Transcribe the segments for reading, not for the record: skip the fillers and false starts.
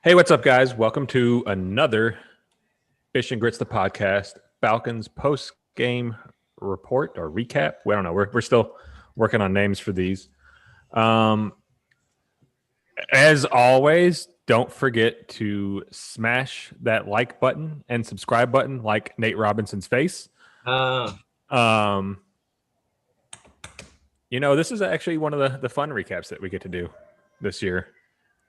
Hey, what's up, guys? Welcome to another Fish and Grits, the podcast, Falcons post game report or recap. We don't know. We're still working on names for these. Um, as always, don't forget to smash that like button and subscribe button, like Nate Robinson's face. Uh, Um, this is actually one of the fun recaps that we get to do this year.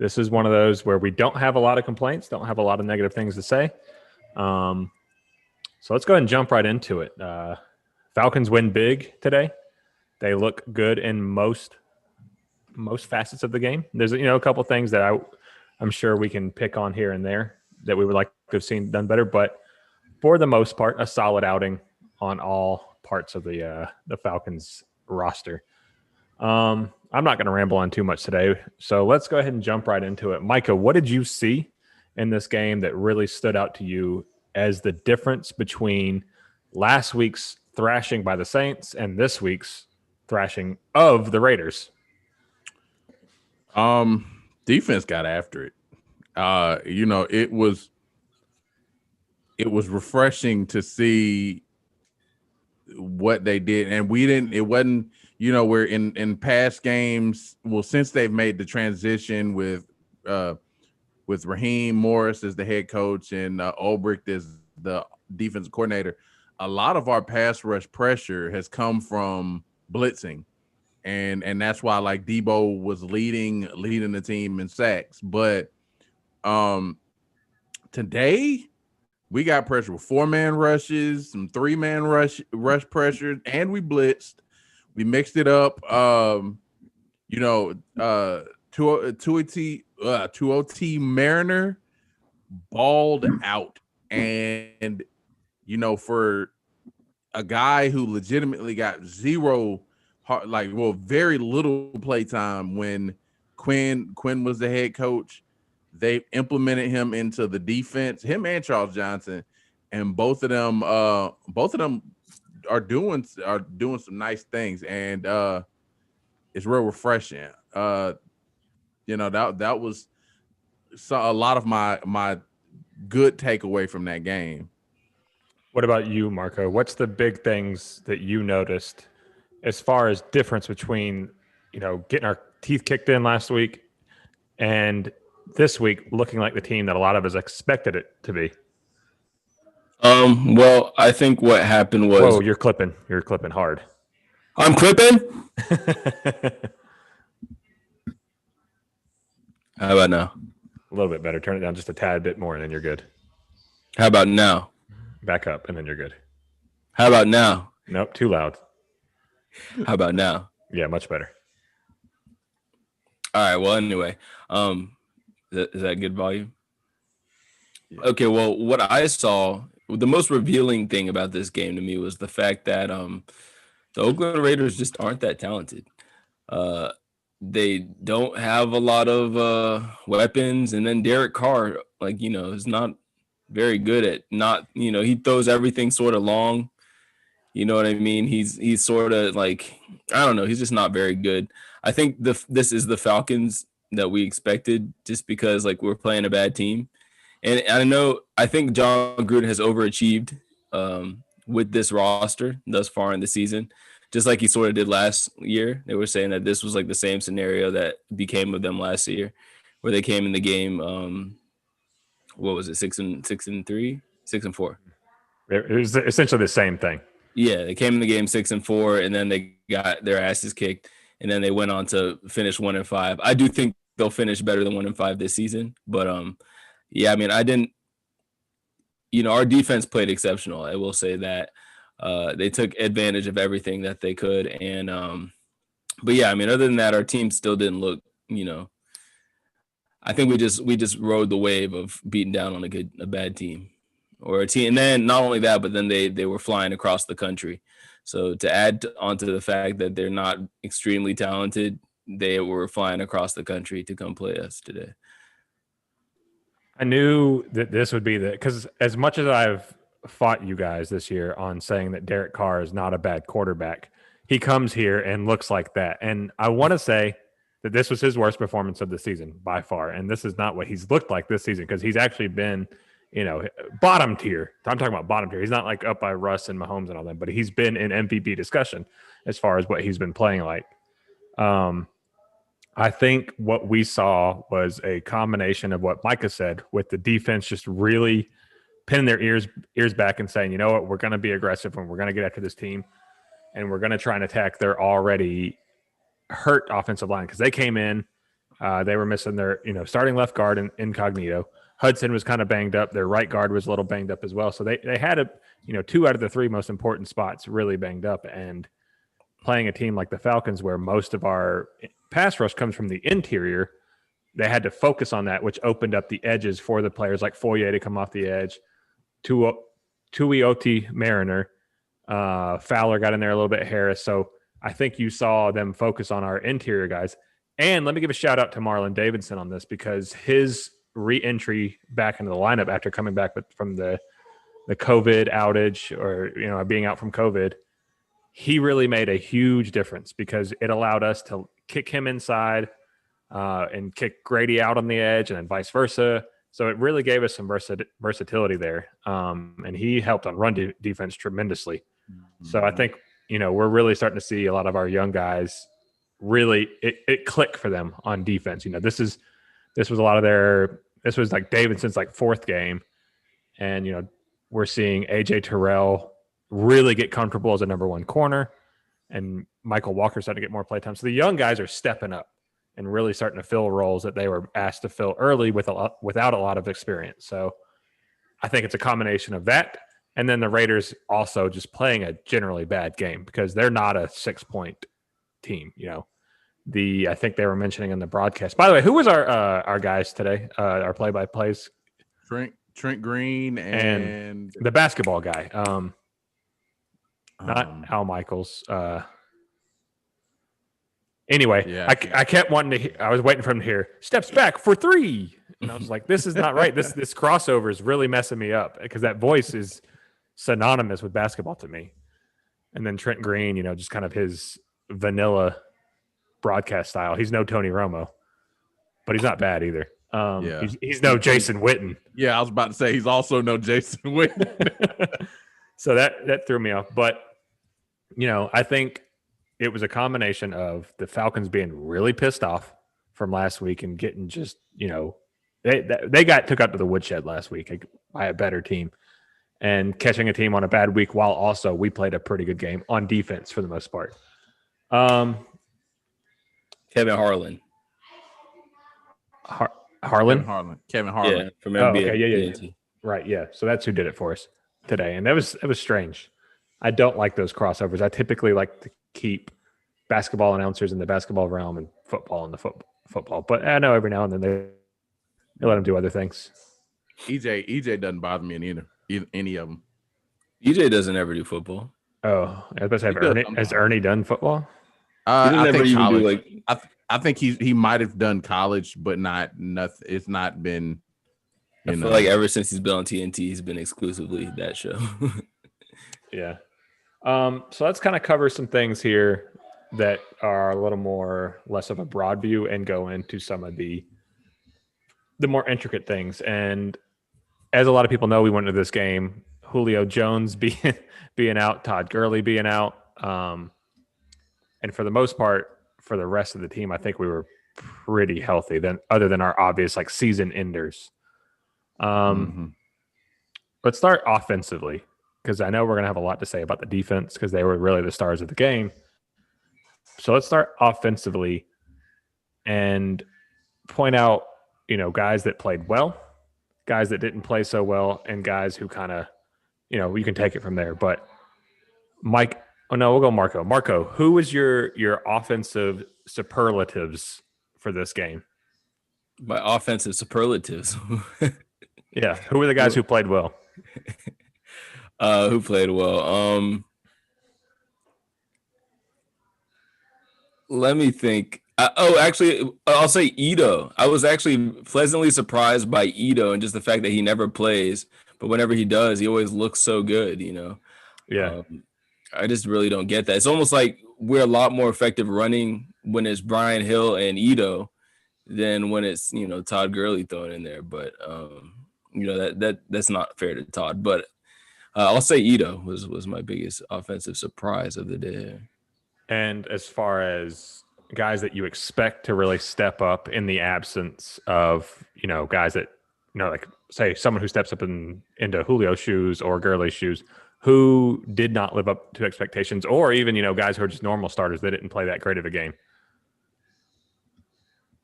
This is one of those where we don't have a lot of complaints, don't have a lot of negative things to say. So let's go ahead and jump right into it. Falcons win big today. They look good in most facets of the game. There's a couple things that I'm sure we can pick on here and there that we would like to have seen done better, but for the most part, a solid outing on all parts of the Falcons roster. I'm not going to ramble on too much today, so let's go ahead and jump right into it. Micah, what did you see in this game that really stood out to you as the difference between last week's thrashing by the Saints and this week's thrashing of the Raiders? Defense got after it. It was refreshing to see what they did, and it wasn't, we're in past games. Well, since they've made the transition with Raheem Morris as the head coach and Ulbricht as the defensive coordinator, a lot of our pass rush pressure has come from blitzing. And that's why, like, Debo was leading the team in sacks. But today we got pressure with 4-man rushes, some 3-man rush pressure, and we blitzed. We mixed it up. 2OT Mariner balled out. And, for a guy who legitimately got very little play time when Quinn was the head coach, they implemented him into the defense, him and Charles Johnson, and both of them are doing some nice things, and it's real refreshing. That was a lot of my good takeaway from that game. What about you, Marco? What's the big things that you noticed as far as difference between, getting our teeth kicked in last week and this week looking like the team that a lot of us expected it to be? Well, I think what happened was... Whoa, you're clipping hard. I'm clipping? How about now? A little bit better. Turn it down just a tad bit more and then you're good. How about now? Back up and then you're good. How about now? Nope, too loud. How about now? Yeah, much better. All right, well, anyway, is that good volume? Yeah. Okay, well, what I saw, the most revealing thing about this game to me was the fact that the Oakland Raiders just aren't that talented. They don't have a lot of weapons, and then Derek Carr, is not very good at he throws everything sort of long. You know what I mean? He's sort of like, I don't know, he's just not very good. I think this is the Falcons that we expected, just because we're playing a bad team. And I think John Gruden has overachieved with this roster thus far in the season, just like he sort of did last year. They were saying that this was the same scenario that became of them last year, where they came in the game. What was it? 6-3, 6-4. It was essentially the same thing. Yeah, they came in the game 6-4, and then they got their asses kicked, and then they went on to finish 1-5. I do think they'll finish better than 1-5 this season, but yeah, I mean, I didn't. Our defense played exceptional. I will say that they took advantage of everything that they could, and but yeah, I mean, other than that, our team still didn't look. I think we just rode the wave of beating down on a bad team. Or a team, and then not only that, but then they were flying across the country. So to add onto the fact that they're not extremely talented, they were flying across the country to come play us today. I knew that this would be because as much as I've fought you guys this year on saying that Derek Carr is not a bad quarterback, he comes here and looks like that. And I want to say that this was his worst performance of the season by far. And this is not what he's looked like this season because he's actually been, bottom tier. I'm talking about bottom tier. He's not like up by Russ and Mahomes and all that, but he's been in MVP discussion as far as what he's been playing like. I think what we saw was a combination of what Micah said with the defense just really pinning their ears back and saying, you know what, we're going to be aggressive and we're going to get after this team and we're going to try and attack their already hurt offensive line because they came in, they were missing their, starting left guard in Incognito. Hudson was kind of banged up. Their right guard was a little banged up as well. So they had 2 out of the 3 most important spots really banged up. And playing a team like the Falcons, where most of our pass rush comes from the interior, they had to focus on that, which opened up the edges for the players like Foyer to come off the edge. Tuioti Mariner, Fowler got in there a little bit, Harris. So I think you saw them focus on our interior guys. And let me give a shout out to Marlon Davidson on this because his re-entry back into the lineup after coming back from the COVID outage or, being out from COVID, he really made a huge difference because it allowed us to kick him inside and kick Grady out on the edge and then vice versa. So it really gave us some versatility there. And he helped on run defense tremendously. Mm-hmm. So I think, we're really starting to see a lot of our young guys really it click for them on defense. This was a lot of this was like Davidson's like 4th game. And, we're seeing AJ Terrell really get comfortable as a number 1 corner and Michael Walker starting to get more play time. So the young guys are stepping up and really starting to fill roles that they were asked to fill early without a lot of experience. So I think it's a combination of that. And then the Raiders also just playing a generally bad game because they're not a 6-point team. I think they were mentioning in the broadcast. By the way, who was our guys today? Our play-by-plays? Trent Green and the basketball guy. Not Al Michaels. Anyway, yeah, I kept wanting to. I was waiting for him to hear steps back for 3, and I was like, "This is not right. This crossover is really messing me up because that voice is synonymous with basketball to me." And then Trent Green, just kind of his vanilla broadcast style. He's no Tony Romo, but he's not bad either. He's no Jason Witten. Yeah, I was about to say he's also no Jason Witten. So that threw me off. But, I think it was a combination of the Falcons being really pissed off from last week and getting just, they got took out to the woodshed last week by a better team and catching a team on a bad week while also we played a pretty good game on defense for the most part. Kevin Harlan. Harlan? Kevin Harlan. Yeah, from NBA. Okay, yeah. Right, yeah. So that's who did it for us today. And it was strange. I don't like those crossovers. I typically like to keep basketball announcers in the basketball realm and football in the football. But I know every now and then they let them do other things. EJ doesn't bother me in any of them. EJ doesn't ever do football. Oh, I was about to say, has Ernie done football? I think college. I think he might have done college, but not nothing. It's not been. I feel like ever since he's been on TNT, he's been exclusively that show. Yeah. So let's kind of cover some things here that are a little less of a broad view and go into some of the more intricate things. And as a lot of people know, we went into this game, Julio Jones being out, Todd Gurley being out. And for the most part, for the rest of the team, I think we were pretty healthy other than our obvious like season enders. Let's start offensively because I know we're going to have a lot to say about the defense because they were really the stars of the game. So let's start offensively and point out, guys that played well, guys that didn't play so well, and guys who kind of, you can take it from there. But Mike, we'll go Marco. Marco, who was your offensive superlatives for this game? My offensive superlatives. Yeah, who were the guys who played well? Who played well? Let me think. Actually, I'll say Ito. I was actually pleasantly surprised by Ito and just the fact that he never plays, but whenever he does, he always looks so good. Yeah. I just really don't get that. It's almost like we're a lot more effective running when it's Brian Hill and Ito than when it's, Todd Gurley thrown in there. But, that's not fair to Todd. But I'll say Ito was my biggest offensive surprise of the day. And as far as guys that you expect to really step up in the absence of, guys that, like say someone who steps up into Julio's shoes or Gurley's shoes, who did not live up to expectations, or even, guys who are just normal starters that didn't play that great of a game.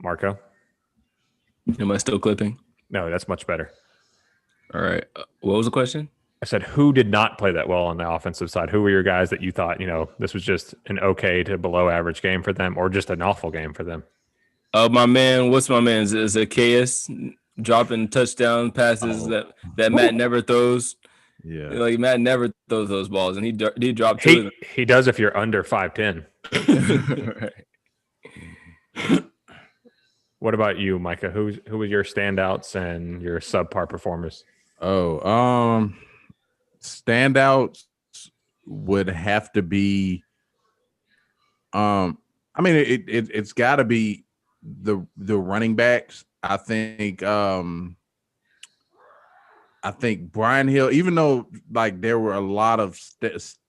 Marco? Am I still clipping? No, that's much better. All right. What was the question? I said, who did not play that well on the offensive side? Who were your guys that you thought, this was just an okay to below average game for them, or just an awful game for them? My man, what's my man's? Is Zacchaeus dropping touchdown passes that Matt never throws? Yeah, like Matt never throws those balls, and he dropped two of them. He does if you're under 5'10". Right. What about you, Micah? Who were your standouts and your subpar performers? Standouts would have to be it's got to be the running backs. I think Brian Hill, even though like there were a lot of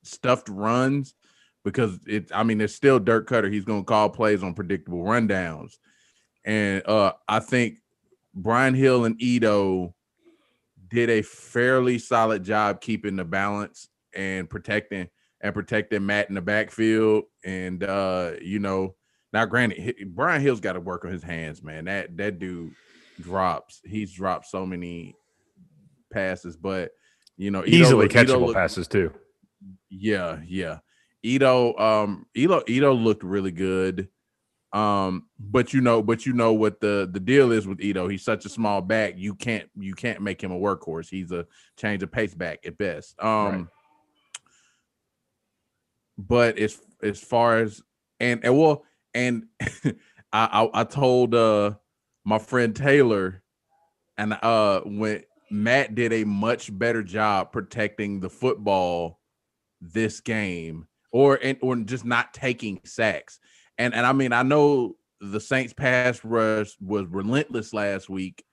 stuffed runs, because it's still Dirk Cutter. He's going to call plays on predictable rundowns. And I think Brian Hill and Ito did a fairly solid job keeping the balance and protecting Matt in the backfield. And now granted, Brian Hill's got to work on his hands, man. That dude drops. He's dropped so many passes, but easily catchable passes too. Yeah. Ito looked really good. But you know what the deal is with Ito. He's such a small back. You can't make him a workhorse. He's a change of pace back at best. Right. But as far as I told my friend Taylor, and when Matt did a much better job protecting the football this game, or just not taking sacks. And I know the Saints pass rush was relentless last week,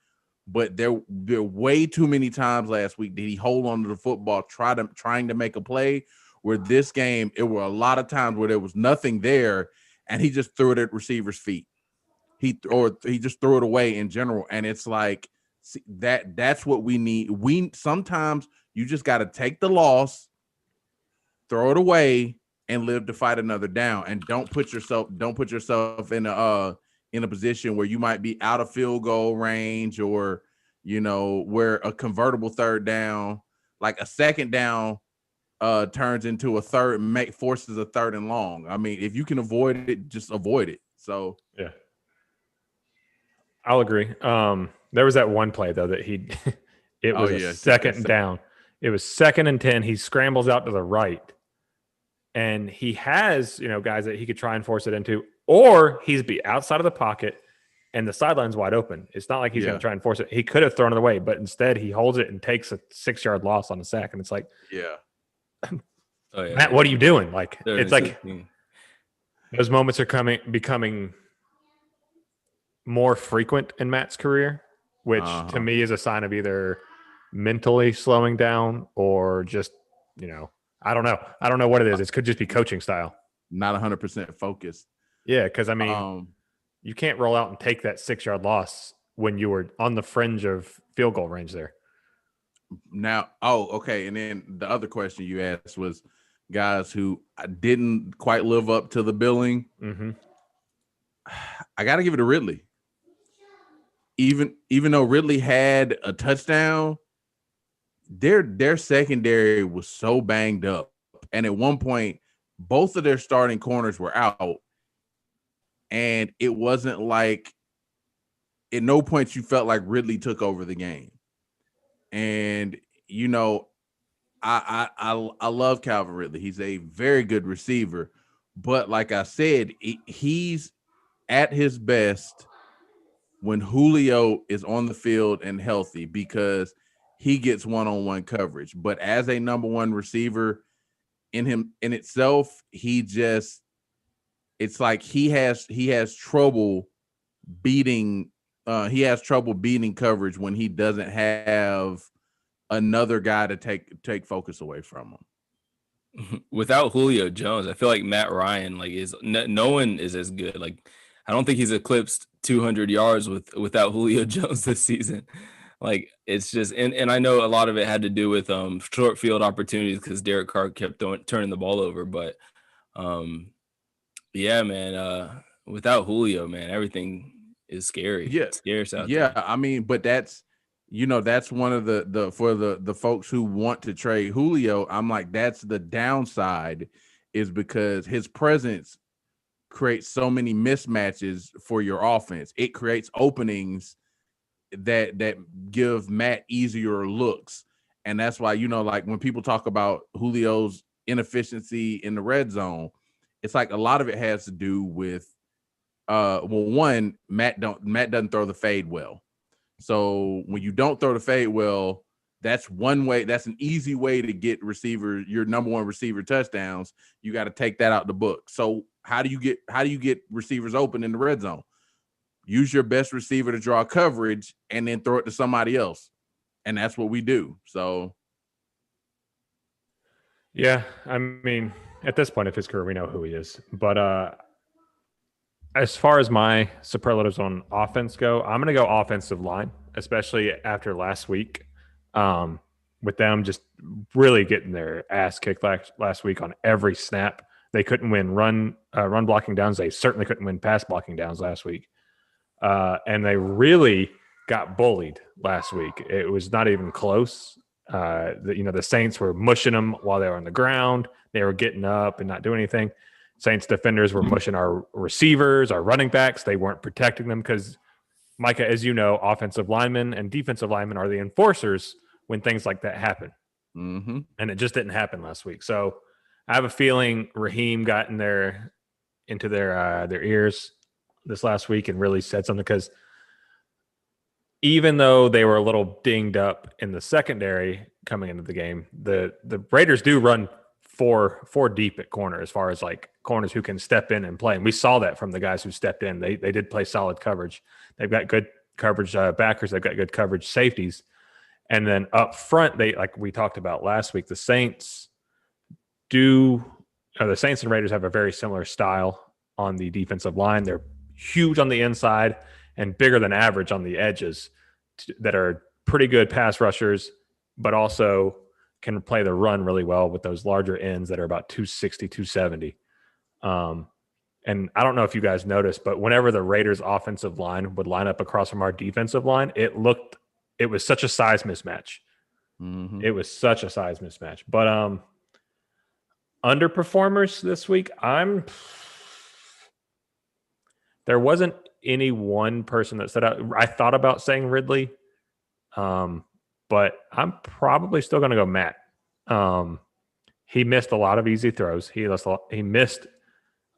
but there way too many times last week did he hold on to the football trying to make a play, where this game it were a lot of times where there was nothing there and he just threw it at receivers' feet. He just threw it away in general. And it's like that's what we need. Sometimes you just got to take the loss, throw it away, and live to fight another down, and don't put yourself in a position where you might be out of field goal range, or where a convertible third down, like a second down, turns into a third, forces a third and long. I mean, if you can avoid it, just avoid it. So yeah, I'll agree. There was that one play though that it was a second down. It was 2nd and 10. He scrambles out to the right. And he has, guys that he could try and force it into, or he's be outside of the pocket and the sideline's wide open. It's not like he's going to try and force it. He could have thrown it away, but instead he holds it and takes a 6-yard loss on a sack. And it's like, Matt, what are you doing? Like, it's like those moments are becoming more frequent in Matt's career, which to me is a sign of either mentally slowing down or just, I don't know. I don't know what it is. It could just be coaching style. Not 100% focused. Yeah, because you can't roll out and take that 6-yard loss when you were on the fringe of field goal range there. Now, okay. And then the other question you asked was guys who didn't quite live up to the billing. Mm-hmm. I got to give it to Ridley. Even though Ridley had a touchdown, their secondary was so banged up, and at one point both of their starting corners were out, and it wasn't like at no point you felt like Ridley took over the game. And I love Calvin Ridley. He's a very good receiver, but like I said, he's at his best when Julio is on the field and healthy, because he gets one-on-one coverage. But as a number one receiver, in itself, it's like he has trouble beating coverage when he doesn't have another guy to take focus away from him. Without Julio Jones, I feel like Matt Ryan no one is as good. Like, I don't think he's eclipsed 200 yards without Julio Jones this season. Like, it's just, and I know a lot of it had to do with short field opportunities because Derek Carr kept turning the ball over. But yeah, man, without Julio, man, everything is scary. Yeah, it's scarce out yeah. there. I mean, but that's one of the folks who want to trade Julio. I'm like, that's the downside, is because his presence creates so many mismatches for your offense. It creates openings that give Matt easier looks. And that's why, like when people talk about Julio's inefficiency in the red zone, it's like a lot of it has to do with one, Matt doesn't throw the fade well. So when you don't throw the fade well, that's one way. That's an easy way to get your number one receiver touchdowns. You got to take that out the book. So how do you get receivers open in the red zone? Use your best receiver to draw coverage and then throw it to somebody else. And that's what we do. So. Yeah. I mean, at this point of his career, we know who he is. But as far as my superlatives on offense go, I'm going to go offensive line, especially after last week, with them just really getting their ass kicked last week on every snap. They couldn't win run blocking downs. They certainly couldn't win pass blocking downs last week. And they really got bullied last week. It was not even close. The Saints were mushing them while they were on the ground. They were getting up and not doing anything. Saints defenders were mushing our receivers, our running backs. They weren't protecting them because, Micah, as you know, offensive linemen and defensive linemen are the enforcers when things like that happen. Mm-hmm. And it just didn't happen last week. So I have a feeling Raheem got into their ears this last week and really said something, because even though they were a little dinged up in the secondary coming into the game, the Raiders do run four deep at corner, as far as like corners who can step in and play. And we saw that from the guys who stepped in. They did play solid coverage. They've got good coverage backers. They've got good coverage safeties. And then up front, like we talked about last week, the Saints and Raiders have a very similar style on the defensive line. They're huge on the inside and bigger than average on the edges that are pretty good pass rushers, but also can play the run really well with those larger ends that are about 260, 270. And I don't know if you guys noticed, but whenever the Raiders offensive line would line up across from our defensive line, it was such a size mismatch. Mm-hmm. It was such a size mismatch. But underperformers this week, there wasn't any one person that stood out. I thought about saying Ridley, but I'm probably still going to go Matt. He missed a lot of easy throws. He missed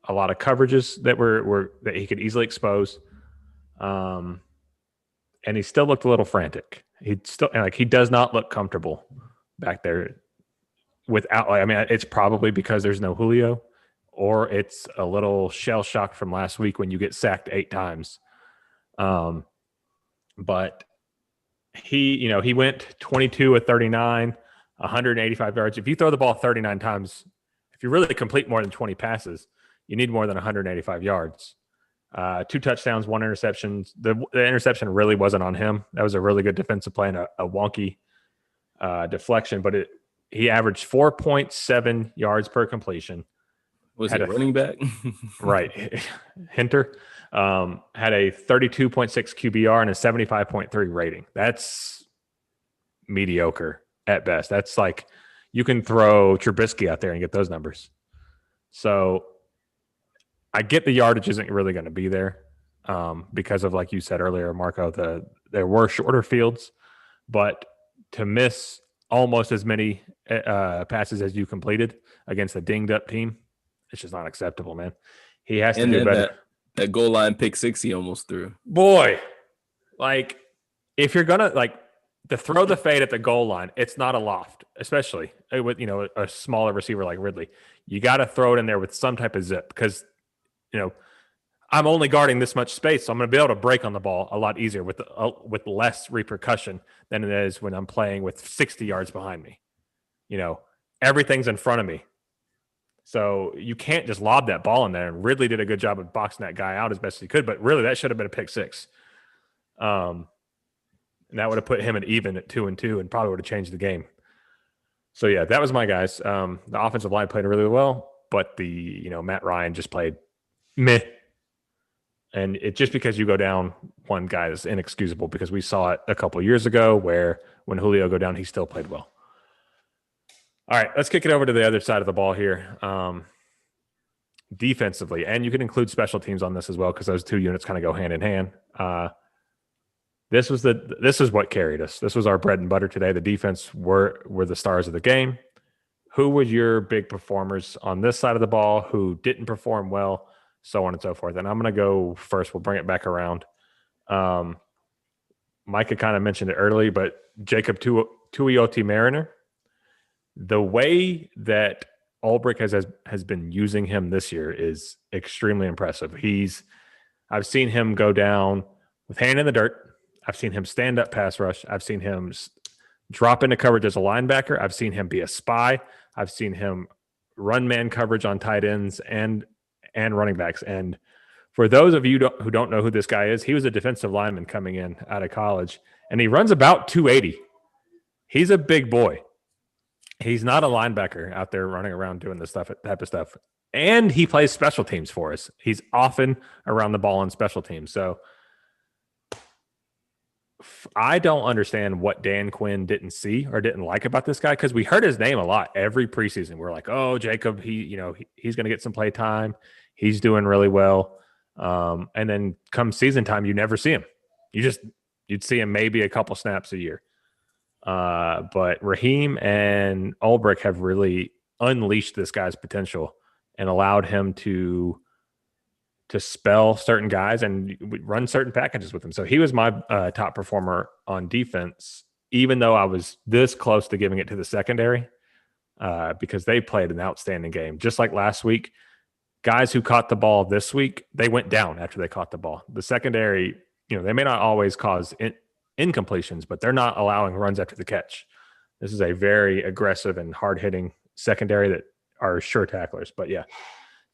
a lot of coverages that he could easily expose. And he still looked a little frantic. He does not look comfortable back there without. It's probably because there's no Julio, or it's a little shell shocked from last week when you get sacked 8 times. But he went 22 of 39, 185 yards. If you throw the ball 39 times, if you really complete more than 20 passes, you need more than 185 yards. 2 touchdowns, 1 interception. The interception really wasn't on him. That was a really good defensive play and a wonky deflection, but he averaged 4.7 yards per completion. Was he running back? Right. Hinter had a 32.6 QBR and a 75.3 rating. That's mediocre at best. That's like you can throw Trubisky out there and get those numbers. So I get the yardage isn't really going to be there because of, like you said earlier, Marco, there were shorter fields, but to miss almost as many passes as you completed against a dinged up team, it's just not acceptable, man. He has to do better. That goal line pick 6 he almost threw. Boy, like if you're gonna to throw the fade at the goal line, it's not a loft, especially with a smaller receiver like Ridley. You got to throw it in there with some type of zip because I'm only guarding this much space, so I'm going to be able to break on the ball a lot easier with less repercussion than it is when I'm playing with 60 yards behind me. Everything's in front of me. So you can't just lob that ball in there. And Ridley did a good job of boxing that guy out as best he could, but really that should have been a pick six. And that would have put him at even at 2-2 and probably would have changed the game. So yeah, that was my guys. The offensive line played really well, but the Matt Ryan just played meh. And it just because you go down one guy is inexcusable because we saw it a couple of years ago where when Julio go down, he still played well. All right, let's kick it over to the other side of the ball here. Defensively, and you can include special teams on this as well because those two units kind of go hand in hand. This is what carried us. This was our bread and butter today. The defense were the stars of the game. Who were your big performers on this side of the ball who didn't perform well, so on and so forth? And I'm going to go first. We'll bring it back around. Micah kind of mentioned it early, but Jacob Tuioti Mariner, the way that Ulbrich has been using him this year is extremely impressive. I've seen him go down with hand in the dirt. I've seen him stand up pass rush. I've seen him drop into coverage as a linebacker. I've seen him be a spy. I've seen him run man coverage on tight ends and running backs. And for those of you who don't know who this guy is, he was a defensive lineman coming in out of college, and he runs about 280. He's a big boy. He's not a linebacker out there running around doing this type of stuff. And he plays special teams for us. He's often around the ball on special teams. So I don't understand what Dan Quinn didn't see or didn't like about this guy because we heard his name a lot every preseason. We're like, oh, Jacob, he's going to get some play time. He's doing really well. And then come season time, you never see him. You'd see him maybe a couple snaps a year. But Raheem and Ulbrich have really unleashed this guy's potential and allowed him to spell certain guys and run certain packages with him. So he was my top performer on defense, even though I was this close to giving it to the secondary because they played an outstanding game. Just like last week, guys who caught the ball this week, they went down after they caught the ball. The secondary, they may not always cause incompletions, but they're not allowing runs after the catch. This is a very aggressive and hard-hitting secondary that are sure tacklers. But yeah,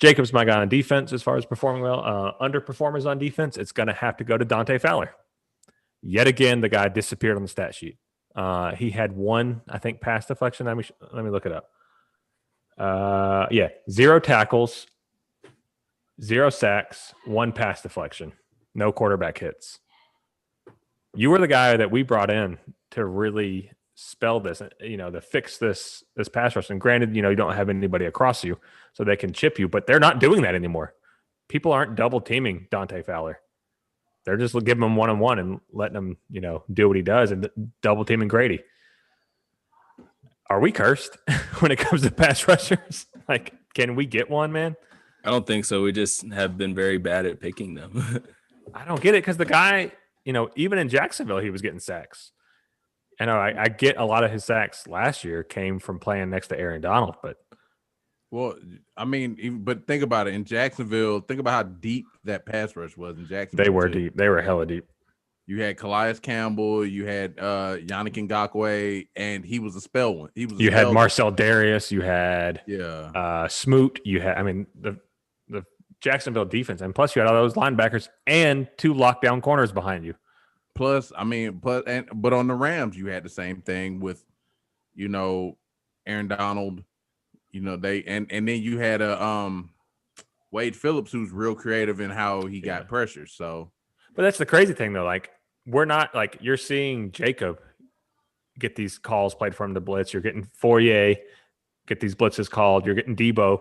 Jacob's my guy on defense as far as performing well. Underperformers on defense, it's going to have to go to Dante Fowler. Yet again, the guy disappeared on the stat sheet. He had one, I think, pass deflection. Let me look it up. 0 tackles, 0 sacks, 1 pass deflection, no quarterback hits. You were the guy that we brought in to really spell this, to fix this pass rush. And granted, you don't have anybody across you, so they can chip you, but they're not doing that anymore. People aren't double teaming Dante Fowler. They're just giving him one-on-one and letting him, do what he does and double teaming Grady. Are we cursed when it comes to pass rushers? Like, can we get one, man? I don't think so. We just have been very bad at picking them. I don't get it because the guy, even in Jacksonville, he was getting sacks. I know I get a lot of his sacks last year came from playing next to Aaron Donald, but. Well, I mean, but think about it. In Jacksonville, think about how deep that pass rush was in Jacksonville. They were deep. They were hella deep. You had Calais Campbell, you had Yannick Ngakoue, and he was a spell one. You had Marcel Darius, you had Smoot, you had the Jacksonville defense, and plus you had all those linebackers and 2 lockdown corners behind you. But on the Rams, you had the same thing with, Aaron Donald. They and then you had Wade Phillips, who's real creative in how he got pressure. So, but that's the crazy thing though. Like, we're not like you're seeing Jacob get these calls played for him to blitz. You're getting Fourier get these blitzes called. You're getting Debo,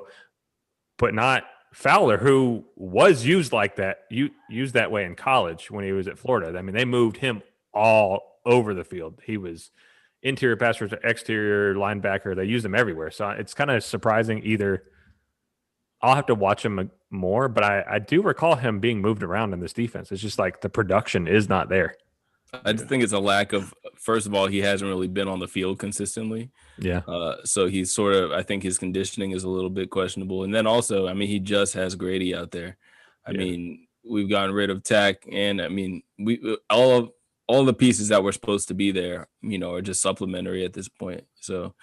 but not Fowler, who was used like that. Used that way in college when he was at Florida. I mean, they moved him all over the field. He was interior pass rusher, exterior linebacker. They use him everywhere. So it's kind of surprising. Either I'll have to watch him more, but I do recall him being moved around in this defense. It's just like the production is not there. I just think it's a lack of. First of all, he hasn't really been on the field consistently. Yeah. So he's sort of. I think his conditioning is a little bit questionable, and then also, I mean, he just has Grady out there. I mean, we've gotten rid of Tech, and I mean, we all the pieces that were supposed to be there, are just supplementary at this point. So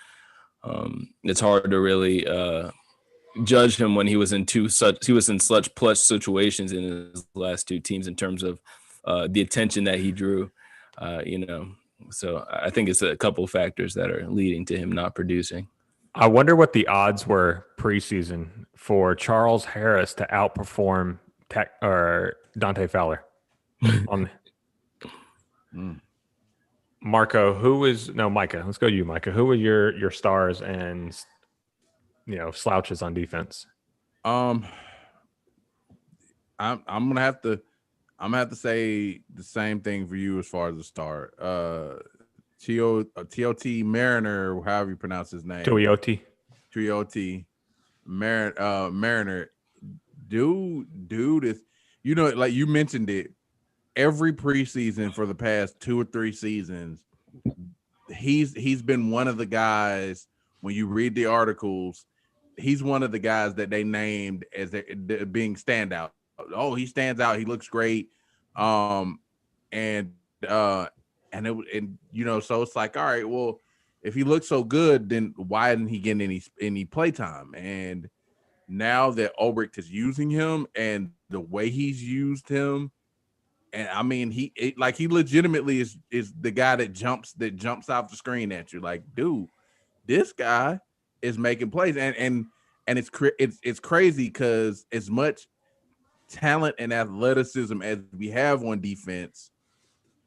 it's hard to really judge him when he was in such clutch situations in his last two teams in terms of the attention that he drew. So I think it's a couple factors that are leading to him not producing. I wonder what the odds were preseason for Charles Harris to outperform Tech or Dante Fowler. Micah. Let's go to you, Micah. Who were your stars and slouches on defense? I'm gonna have to say the same thing for you as far as the start. T.O.T. Mariner, however you pronounce his name. T.O.T. Mariner. Dude is, like you mentioned it, every preseason for the past 2 or 3 seasons, he's been one of the guys, when you read the articles, he's one of the guys that they named as being standout. Oh, he stands out. He looks great. So it's like, all right, well, if he looks so good, then why didn't he get any play time? And now that Ulbricht is using him and the way he's used him, and I mean, he legitimately is the guy that jumps off the screen at you. Like, dude, this guy is making plays, and it's crazy because as much talent and athleticism as we have on defense,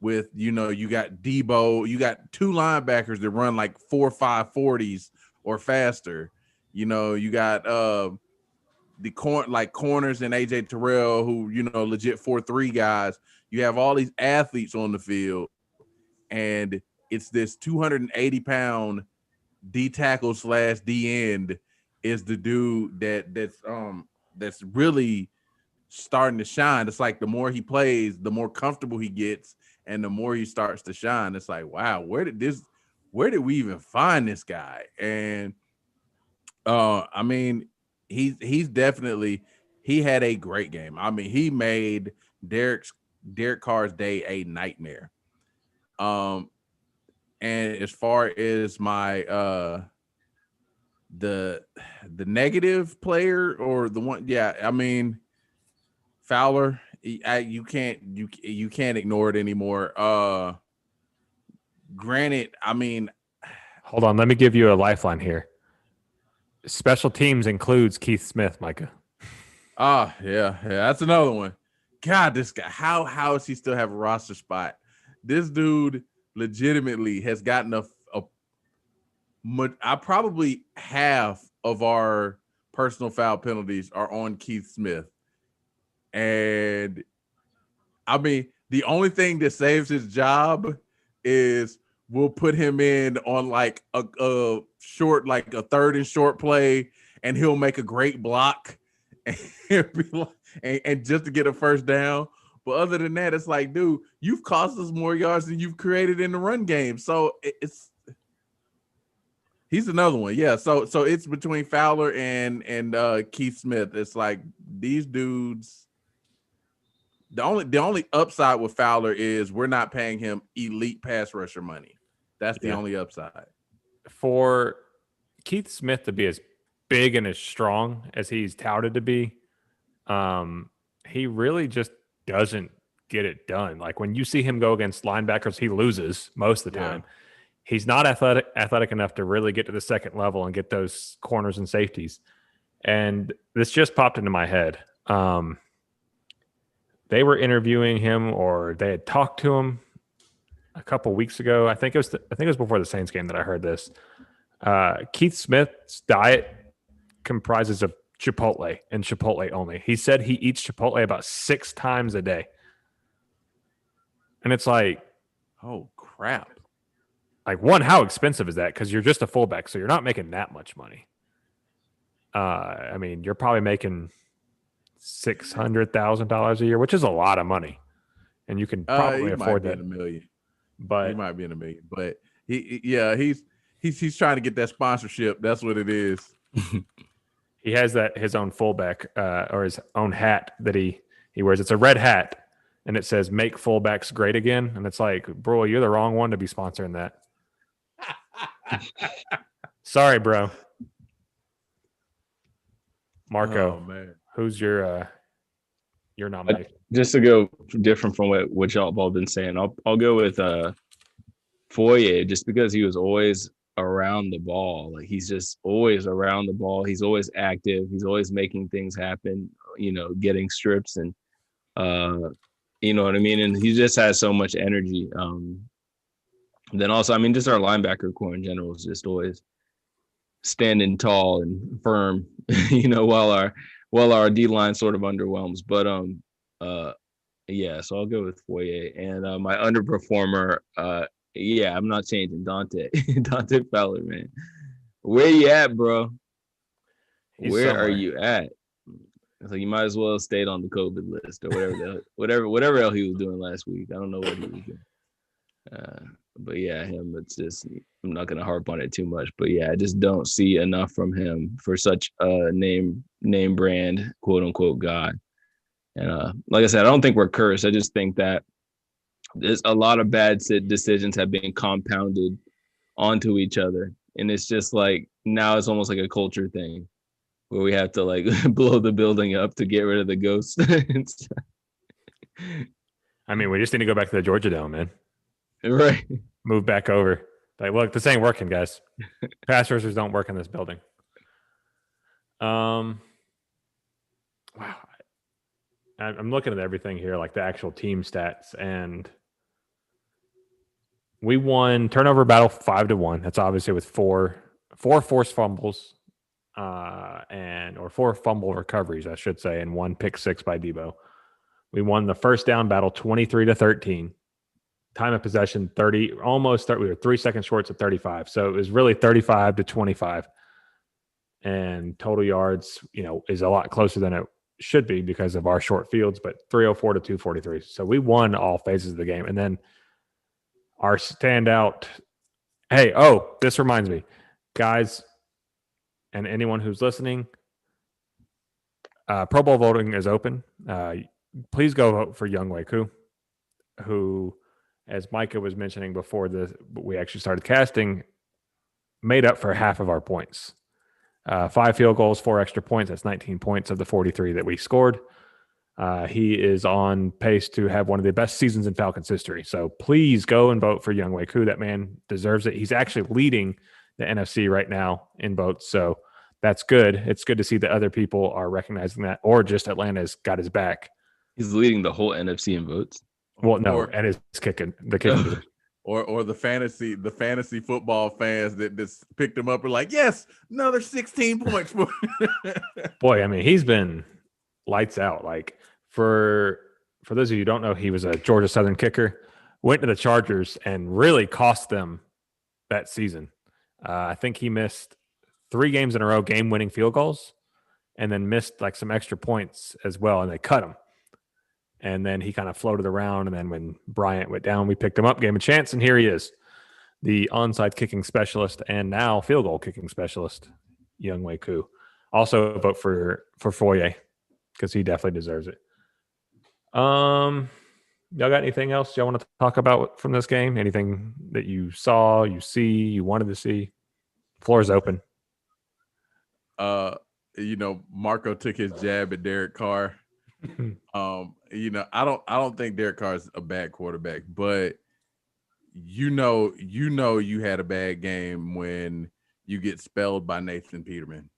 with you got Debo, you got 2 linebackers that run like 4.5 40s or faster. You got the corners and AJ Terrell, who legit 4.3 guys. You have all these athletes on the field, and it's this 280-pound D tackle / D end is the dude that's really starting to shine. It's like the more he plays, the more comfortable he gets, and the more he starts to shine. It's like, wow, where did we even find this guy? And I mean, he's definitely, he had a great game. I mean, he made Derek Carr's day a nightmare. And as far as my the negative player or the one, I mean, Fowler, you can't ignore it anymore. Granted, I mean, hold on, let me give you a lifeline here. Special teams includes Keith Smith, Micah. Yeah, that's another one. God, this guy, how does he still have a roster spot? This dude legitimately has gotten probably half of our personal foul penalties are on Keith Smith. And I mean, the only thing that saves his job is we'll put him in on like a short, like a 3rd and short play, and he'll make a great block and just to get a first down. But other than that, it's like, dude, you've cost us more yards than you've created in the run game. So he's another one. Yeah. So it's between Fowler and Keith Smith. It's like these dudes. The only upside with Fowler is we're not paying him elite pass rusher money. That's the only upside. For Keith Smith to be as big and as strong as he's touted to be, he really just doesn't get it done. Like when you see him go against linebackers, he loses most of the time. He's not athletic enough to really get to the second level and get those corners and safeties. And this just popped into my head. They were interviewing him, or they had talked to him a couple weeks ago. I think it was before the Saints game that I heard this. Keith Smith's diet comprises of Chipotle and Chipotle only. He said he eats Chipotle about 6 times a day. And it's like, oh crap. Like, one, how expensive is that? Because you're just a fullback, so you're not making that much money. I mean, you're probably making $600,000 a year, which is a lot of money, and you can probably afford that. $1 million. But he might be in a million. But he's trying to get that sponsorship. That's what it is. he has his own fullback or his own hat that he wears. It's a red hat, and it says "Make fullbacks great again." And it's like, bro, you're the wrong one to be sponsoring that. Sorry, bro. Marco, who's your nomination? Just to go different from what y'all have all been saying, I'll go with Foye, just because he was always around the ball. Like, he's just always around the ball. He's always active. He's always making things happen, getting strips and you know what I mean? And he just has so much energy. Then also, I mean, just our linebacker core in general is just always standing tall and firm, while our D line sort of underwhelms. But so I'll go with Foye. And my underperformer, I'm not changing Dante. Dante Fowler, man. Where you at, bro? Where are you at? So you might as well have stayed on the COVID list or whatever else he was doing last week. I don't know what he was doing. But yeah, him. It's just, I'm not gonna harp on it too much. But yeah, I just don't see enough from him for such a name brand, quote unquote, guy. And like I said, I don't think we're cursed. I just think that there's a lot of bad decisions have been compounded onto each other, and it's just like now it's almost like a culture thing where we have to like blow the building up to get rid of the ghosts. I mean, we just need to go back to the Georgia Dome, man. Right. Move back over. Like, look, this ain't working, guys. Pass rushers don't work in this building. Wow. I'm looking at everything here, like the actual team stats, and we won turnover battle 5-1. That's obviously with four forced fumbles, or 4 fumble recoveries, I should say, and 1 pick six by Debo. We won the first down battle 23-13. Time of possession 30, almost 30. We were 3 seconds short of 35. So it was really 35-25. And total yards, is a lot closer than it should be because of our short fields, but 304-243. So we won all phases of the game. And then our standout, this reminds me, guys, and anyone who's listening, Pro Bowl voting is open. Please go vote for Younghoe Koo, who, as Micah was mentioning before we actually started casting, made up for half of our points. 5 field goals, 4 extra points. That's 19 points of the 43 that we scored. He is on pace to have one of the best seasons in Falcons history. So please go and vote for Younghoe Koo. That man deserves it. He's actually leading the NFC right now in votes. So that's good. It's good to see that other people are recognizing that, or just Atlanta's got his back. He's leading the whole NFC in votes. Well, no, and it's kicking. Or the fantasy football fans that just picked him up are like, yes, another 16 points. Boy, I mean, he's been lights out. Like, for those of you who don't know, he was a Georgia Southern kicker, went to the Chargers and really cost them that season. I think he missed 3 games in a row, game-winning field goals, and then missed like some extra points as well, and they cut him. And then he kind of floated around, and then when Bryant went down, we picked him up, gave him a chance, and here he is, the onside kicking specialist and now field goal kicking specialist, Younghoe Koo. Also vote for Foye because he definitely deserves it. Y'all got anything else y'all want to talk about from this game? Anything that you saw, you wanted to see? Floor is open. Marco took his jab at Derek Carr. I don't think Derek Carr is a bad quarterback, but you had a bad game when you get spelled by Nathan Peterman.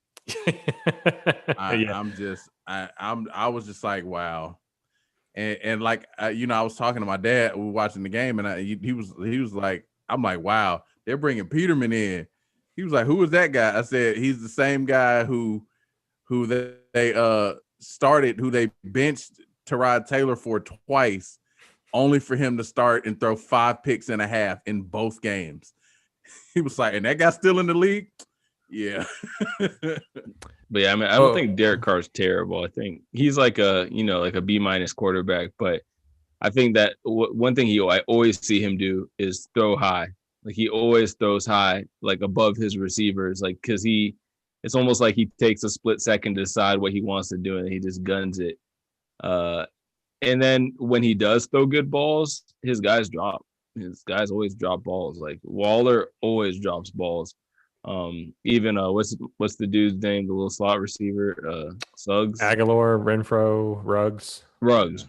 I was just like, wow. And like, I was talking to my dad, we were watching the game, and he was like, I'm like, wow, they're bringing Peterman in. He was like, who was that guy? I said, he's the same guy who they started, who they benched Tyrod Taylor for twice, only for him to start and throw 5 picks and a half in both games. He was like, and that guy's still in the league? Yeah. But yeah, I mean, I don't think Derek Carr's terrible. I think he's like a B- quarterback, but I think that one thing I always see him do is throw high. Like he always throws high, like above his receivers, like because it's almost like he takes a split second to decide what he wants to do and he just guns it. And then when he does throw good balls, his guys drop. His guys always drop balls. Like Waller always drops balls. Even what's the dude's name? The little slot receiver, Suggs, Aguilar, Renfro, Ruggs. Ruggs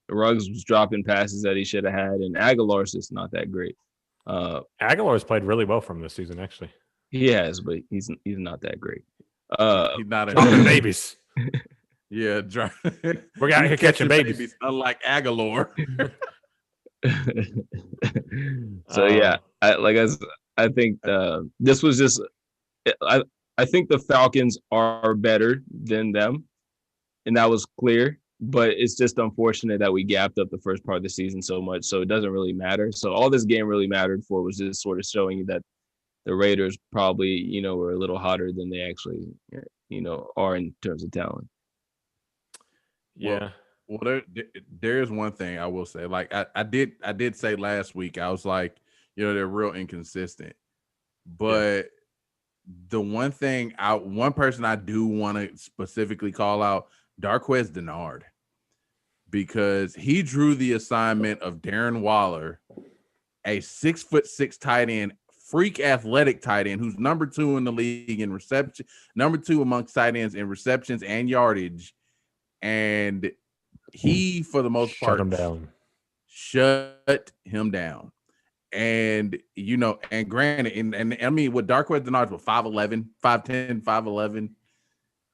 was dropping passes that he should have had, and Aguilar's just not that great. Aguilar's played really well from this season, actually. He has, but he's not that great. He's not dropping babies. Yeah, we're out here catching babies, unlike Aguilar. So yeah, I think this was just. I think the Falcons are better than them, and that was clear. But it's just unfortunate that we gapped up the first part of the season so much, so it doesn't really matter. So all this game really mattered for was just sort of showing you that the Raiders probably, were a little hotter than they actually, are in terms of talent. Yeah. Well, there's one thing I will say. Like I did say last week, I was like, they're real inconsistent. But the one person I do want to specifically call out, Darqueze Dennard, because he drew the assignment of Darren Waller, a 6'6" tight end, freak athletic tight end, who's number 2 in the league in reception, number 2 amongst tight ends in receptions and yardage. And he, for the most part, shut him down. And, and granted, and I mean, with Darqueze Dennard was 5'11", 5'10", 5'11".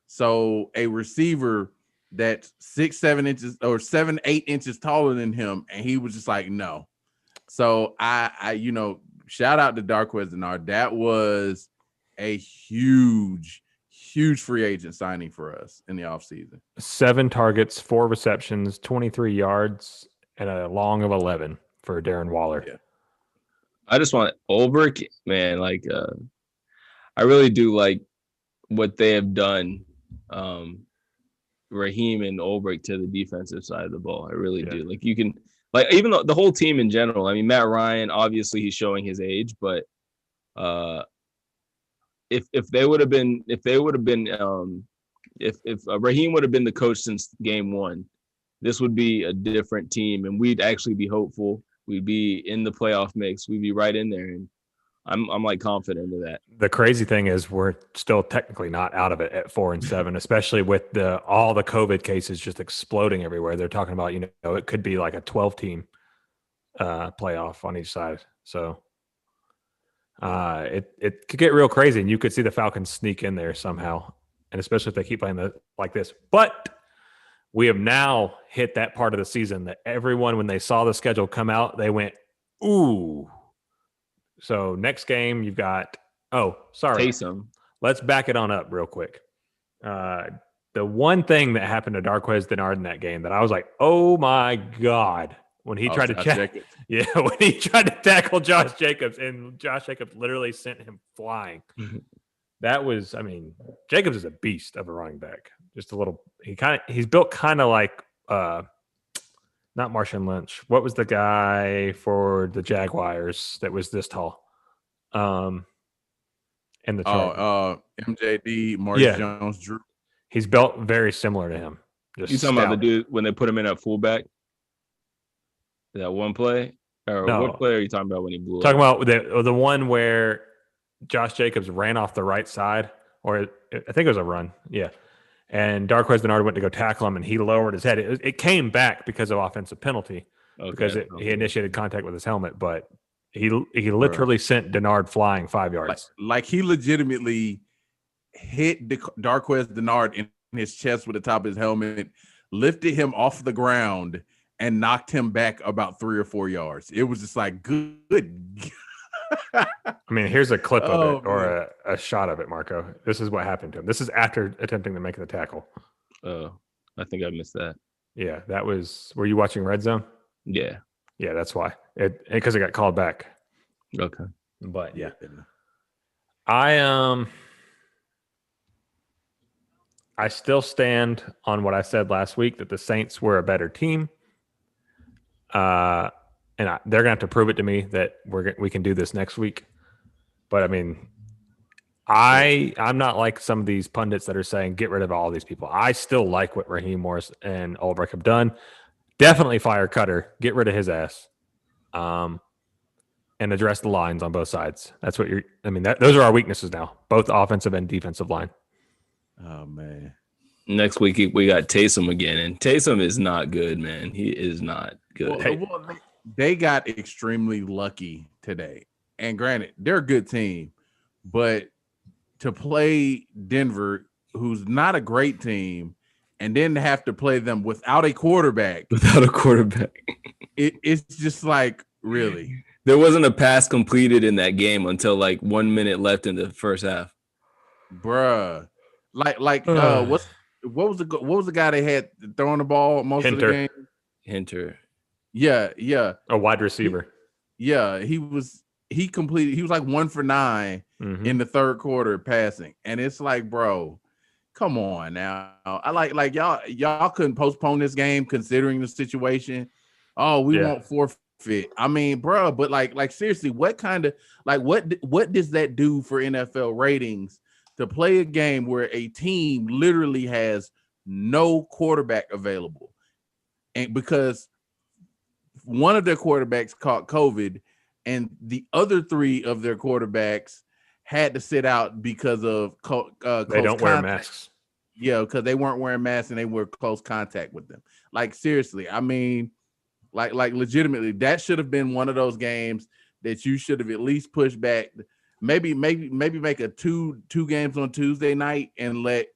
So a receiver that's 6-7 inches or 7-8 inches taller than him, and he was just like, no. So I shout out to Darqueze Dennard. That was a huge free agent signing for us in the offseason. 7 targets, 4 receptions, 23 yards, and a long of 11 for Darren Waller. Yeah. I just want Ulbrich, man. Like, I really do like what they have done, Raheem and Ulbrich, to the defensive side of the ball. I really do. Like, you can, like, even the whole team in general. I mean, Matt Ryan, obviously, he's showing his age, but if Raheem would have been the coach since game 1, this would be a different team, and we'd actually be hopeful. We'd be in the playoff mix. We'd be right in there, and I'm like confident of that. The crazy thing is we're still technically not out of it at 4-7, especially with all the COVID cases just exploding everywhere. They're talking about, it could be like a 12-team playoff on each side. So it could get real crazy, and you could see the Falcons sneak in there somehow, and especially if they keep playing like this. But we have now hit that part of the season that everyone, when they saw the schedule come out, they went, ooh. So next game you've got Taysom. Let's back it on up real quick. The one thing that happened to Darqueze Dennard in that game that I was like, oh my God, when he tried to when he tried to tackle Josh Jacobs, and Josh Jacobs literally sent him flying. That was, Jacobs is a beast of a running back. Just a little, he's built kind of like not Marshawn Lynch. What was the guy for the Jaguars that was this tall? In the chart. MJD, Maurice Jones, Drew. He's built very similar to him. You talking about the dude when they put him in at fullback? That one play? Or no. What play are you talking about when he blew talking up? about the one where Josh Jacobs ran off the right side, or I think it was a run. Yeah. And Darqueze Dennard went to go tackle him, and he lowered his head. It came back because of offensive penalty, because he initiated contact with his helmet, but he literally sent Dennard flying 5 yards. Like he legitimately hit Darqueze Dennard in his chest with the top of his helmet, lifted him off the ground, and knocked him back about 3 or 4 yards. It was just like, good. Here's a clip of it, or a shot of it, Marco. This is what happened to him. This is after attempting to make the tackle. Oh, I think I missed that. Yeah, that was. Were you watching Red Zone? Yeah. Yeah, that's why. Because it got called back. Okay. But yeah, I still stand on what I said last week, that the Saints were a better team. They're gonna have to prove it to me that we can do this next week. But I mean, I'm not like some of these pundits that are saying get rid of all these people. I still like what Raheem Morris and Ulbrich have done. Definitely fire Cutter, get rid of his ass, and address the lines on both sides. That's what those are our weaknesses now, both offensive and defensive line. Oh man. Next week we got Taysom again, and Taysom is not good, man. He is not good. They got extremely lucky today. And granted, they're a good team, but to play Denver, who's not a great team, and then have to play them without a quarterback. It's just like, really. There wasn't a pass completed in that game until like 1 minute left in the first half. Bruh. What was the guy they had throwing the ball most of the game? Hinter. Yeah. A wide receiver. He was like 1 for 9 in the third quarter passing. And it's like, bro, come on now. I like y'all couldn't postpone this game considering the situation. Oh, we won't forfeit. I mean, bro, but like seriously, what kind of what does that do for NFL ratings to play a game where a team literally has no quarterback available? And because one of their quarterbacks caught COVID and the other 3 of their quarterbacks had to sit out because of they don't wear masks. Yeah, because they weren't wearing masks and they were close contact with them. Like, seriously, I mean, like legitimately, that should have been one of those games that you should have at least pushed back. Maybe make a two games on Tuesday night and let,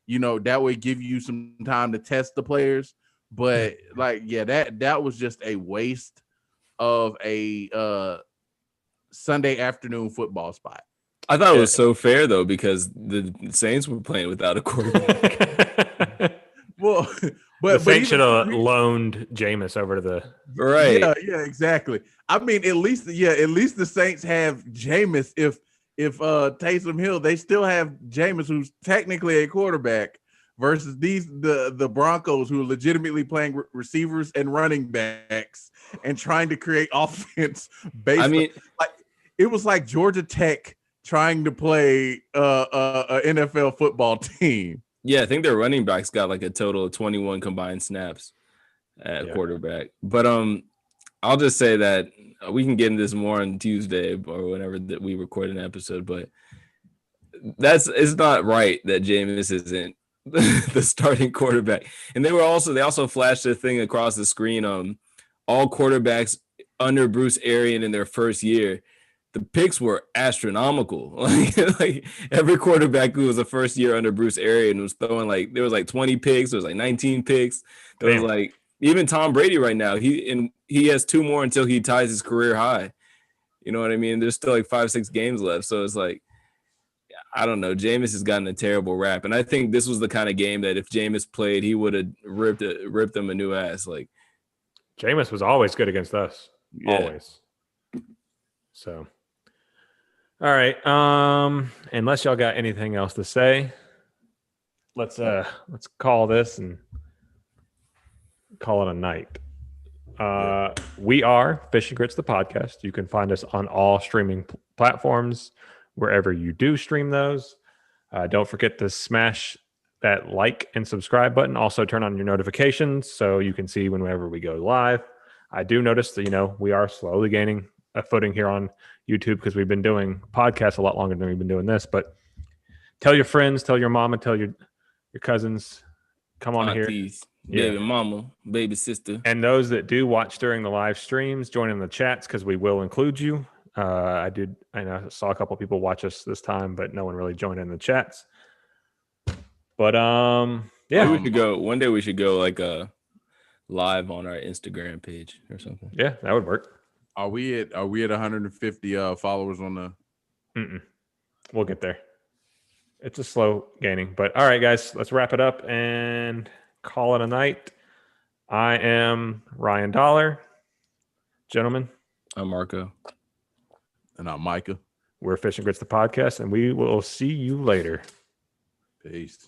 that way give you some time to test the players. But that was just a waste of a Sunday afternoon football spot. I thought it was so fair though, because the Saints were playing without a quarterback. Well, the Saints should have loaned Jameis over to the right. Yeah, exactly. I mean, at least the Saints have Jameis. If Taysom Hill, they still have Jameis, who's technically a quarterback, versus the Broncos, who are legitimately playing receivers and running backs and trying to create offense based. It was like Georgia Tech trying to play a NFL football team. Yeah, I think their running backs got like a total of 21 combined snaps at quarterback. But I'll just say that we can get into this more on Tuesday or whenever that we record an episode, but it's not right that Jameis isn't the starting quarterback. And they also flashed a thing across the screen. All quarterbacks under Bruce Arians in their first year, the picks were astronomical. Like every quarterback who was a first year under Bruce Arians was throwing there was 20 picks. There was 19 picks. There was even Tom Brady right now. He has 2 more until he ties his career high. You know what I mean? There's still 5-6 games left. So it's I don't know. Jameis has gotten a terrible rap. And I think this was the kind of game that if Jameis played, he would have ripped him a new ass. Jameis was always good against us. Yeah. Always. So, all right. Unless y'all got anything else to say, let's call this and call it a night. We are Fish and Grits, the podcast. You can find us on all streaming platforms, wherever you do stream those. Don't forget to smash that like and subscribe button. Also turn on your notifications so you can see whenever we go live. I do notice that, we are slowly gaining a footing here on YouTube because we've been doing podcasts a lot longer than we've been doing this. But tell your friends, tell your mama, tell your cousins, come on Aunties, here. Baby mama, baby sister. And those that do watch during the live streams, join in the chats because we will include you. I saw a couple of people watch us this time, but no one really joined in the chats. But we should go one day. We should go live on our Instagram page or something. Yeah, that would work. Are we at 150 followers on the? We'll get there. It's a slow gaining, but all right, guys, let's wrap it up and call it a night. I am Ryan Dollar, gentlemen. I'm Marco. And I'm Micah. We're Fish and Grits, the podcast, and we will see you later. Peace.